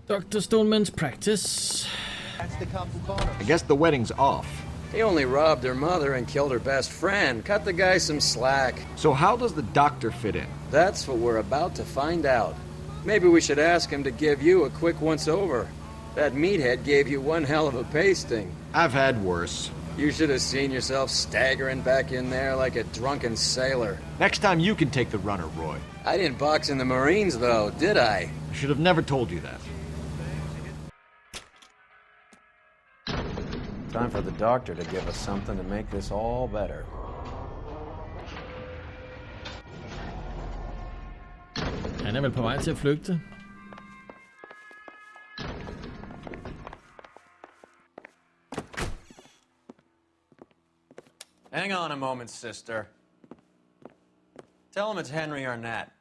Dr. Stoneman's practice. I guess the wedding's off. He only robbed her mother and killed her best friend. Cut the guy some slack. So how does the doctor fit in? That's what we're about to find out. Maybe we should ask him to give you a quick once-over. That meathead gave you one hell of a pasting. I've had worse. You should have seen yourself staggering back in there like a drunken sailor. Next time you can take the runner, Roy. I didn't box in the Marines, though, did I? I should have never told you that. Time for the doctor to give us something to make this all better. Han er vel på vej til at flygte. Hang on a moment, sister. Tell him it's Henry Arnett,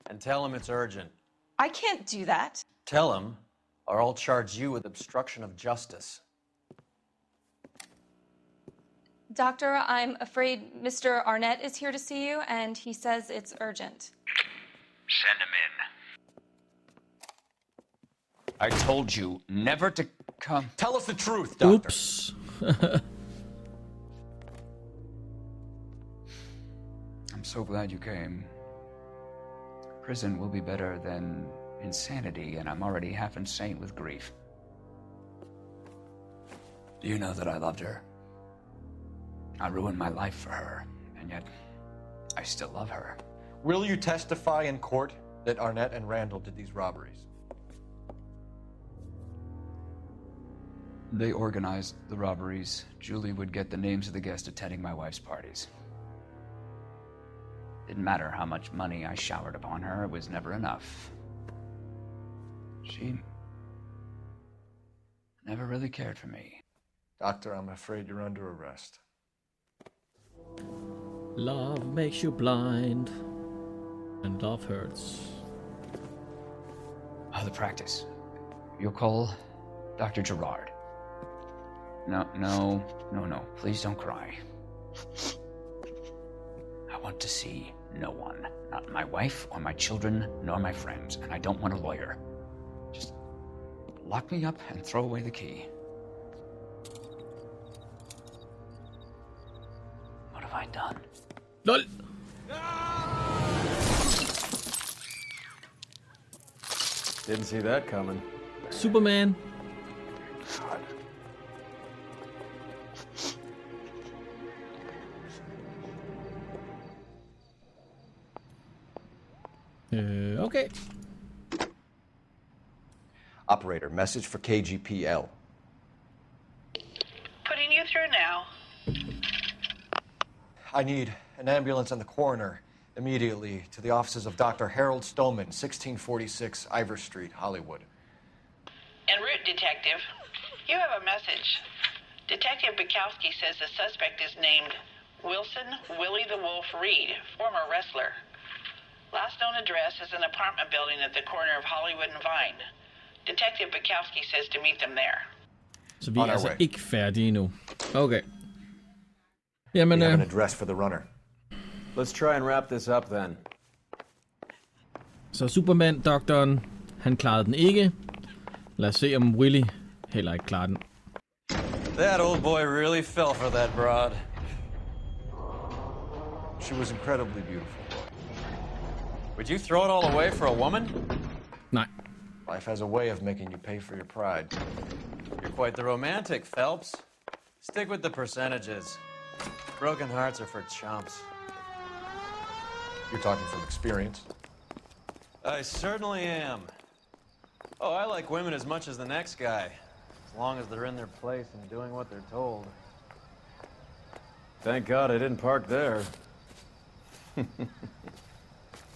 and tell him it's urgent. I can't do that. Tell him, or I'll charge you with obstruction of justice. Doctor, I'm afraid Mr. Arnett is here to see you, and he says it's urgent. Send him in. I told you never to come. Tell us the truth, Doctor. Oops. I'm so glad you came. Prison will be better than insanity, and I'm already half insane with grief. Do you know that I loved her? I ruined my life for her, and yet I still love her. Will you testify in court that Arnett and Randall did these robberies? They organized the robberies. Julie would get the names of the guests attending my wife's parties. Didn't matter how much money I showered upon her, it was never enough. She never really cared for me. Doctor, I'm afraid you're under arrest. Love makes you blind, and love hurts. Oh, the practice. You'll call Dr. Gerard. No. Please don't cry. I want to see no one. Not my wife, or my children, nor my friends. And I don't want a lawyer. Just lock me up and throw away the key. What have I done? LOL! Didn't see that coming. Superman. Okay. Operator, message for KGPL. Putting you through now. I need an ambulance and the coroner immediately to the offices of Dr. Harold Stoneman, 1646 Ivor Street, Hollywood. En route, Detective. You have a message. Detective Bukowski says the suspect is named Wilson Willie the Wolf Reed, former wrestler. Last known address is an apartment building at the corner of Hollywood and Vine. Detective Bukowski says to meet them there. Så vi er altså ikke færdige endnu. Okay. Jamen, we have an address for the runner. Let's try and wrap this up then. Så Superman, doktoren, Han klarede den ikke. Lad os se, om Willy heller ikke klarer den. That old boy really fell for that broad. She was incredibly beautiful. Would you throw it all away for a woman? Nej. Life has a way of making you pay for your pride. You're quite the romantic, Phelps. Stick with the percentages. Broken hearts are for chumps. You're talking from experience. I certainly am. Oh, I like women as much as the next guy. As long as they're in their place and doing what they're told. Thank God I didn't park there.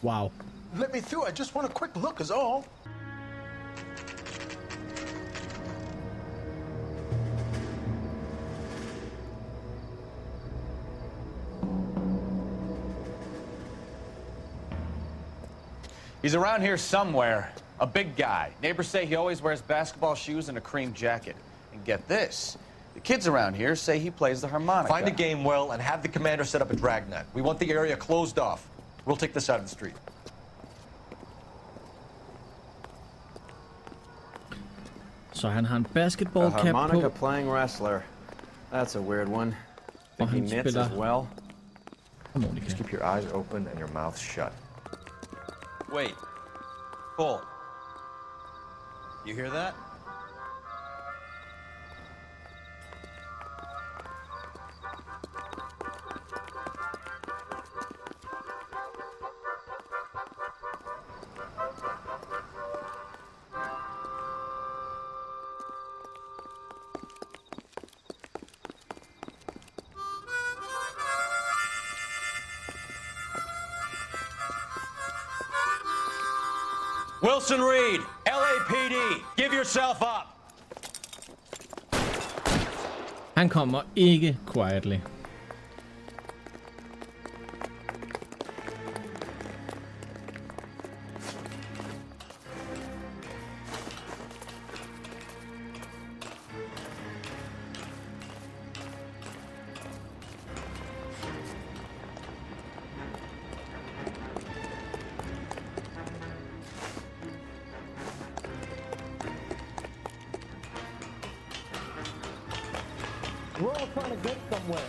Wow. Let me through. I just want a quick look is all. He's around here somewhere. A big guy. Neighbors say he always wears basketball shoes and a cream jacket. And get this. The kids around here say he plays the harmonica. Find a game well and have the commander set up a dragnet. We want the area closed off. We'll take this out of the street. Så han har en basketball cap A harmonica på. playing wrestler. That's a weird one. Og Think he han knits spiller as well. harmonika. Just keep your eyes open and your mouth shut. Wait. Cole. You hear that? Wilson Reed, LAPD, give yourself up. Han kommer ikke quietly. We're all trying to get somewhere.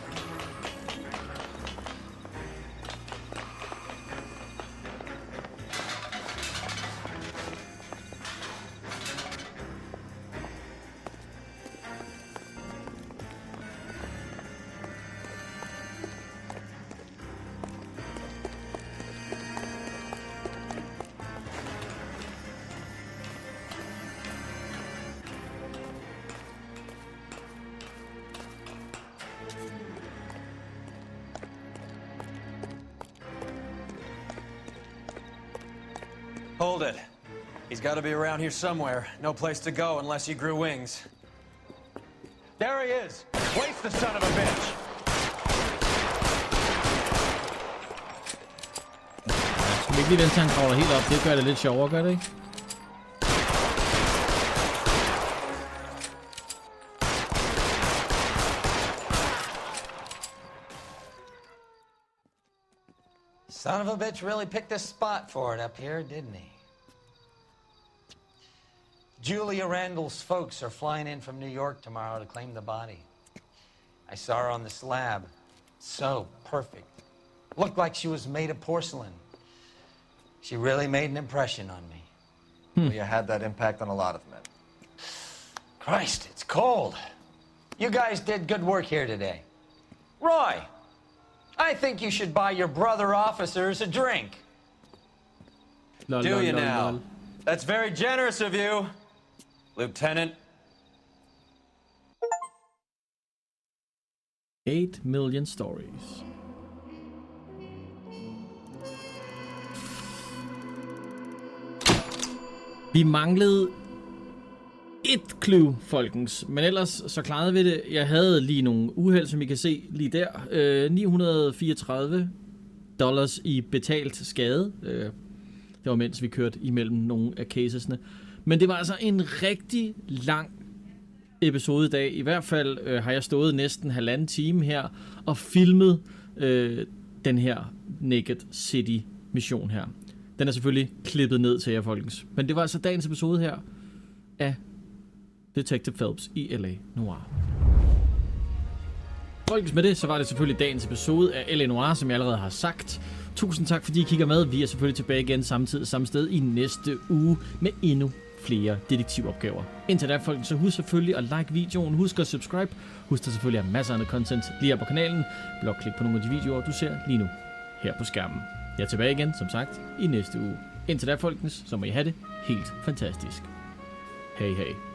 Hold it. He's got to be around here somewhere. No place to go unless he grew wings. There he is. Waste the son of a bitch. Skal vi ikke lige vente til han kravler helt op? Det gør det lidt sjovere, gør det ikke? Son of a bitch really picked a spot for it up here, didn't he? Julia Randall's folks are flying in from New York tomorrow to claim the body. I saw her on the slab. So perfect. Looked like she was made of porcelain. She really made an impression on me. Well, you had that impact on a lot of men. Christ, it's cold. You guys did good work here today. Roy, I think you should buy your brother officers a drink. Do you now? That's very generous of you, Lieutenant. 8 million stories. Vi manglede et clue, folkens. Men ellers så klarede vi det. Jeg havde lige nogle uheld, som I kan se lige der. $934 i betalt skade. Det var mens vi kørte imellem nogle af casesne. Men det var altså en rigtig lang episode i dag. I hvert fald har jeg stået næsten 1,5 time her og filmet den her Naked City mission her. Den er selvfølgelig klippet ned til jer, folkens. Men det var altså dagens episode her af Detective Phelps i L.A. Noire. Folkens, med det, så var det selvfølgelig dagens episode af L.A. Noire, som jeg allerede har sagt. Tusind tak, fordi I kigger med. Vi er selvfølgelig tilbage igen samme tid, samme sted i næste uge med endnu flere detektivopgaver. Indtil da, folkens, så husk selvfølgelig at like videoen. Husk at subscribe. Husk der selvfølgelig er masser af andet content lige her på kanalen. Blot klik på nogle af de videoer, du ser lige nu her på skærmen. Jeg er tilbage igen, som sagt, i næste uge. Indtil da, folkens, så må I have det helt fantastisk. Hej hej.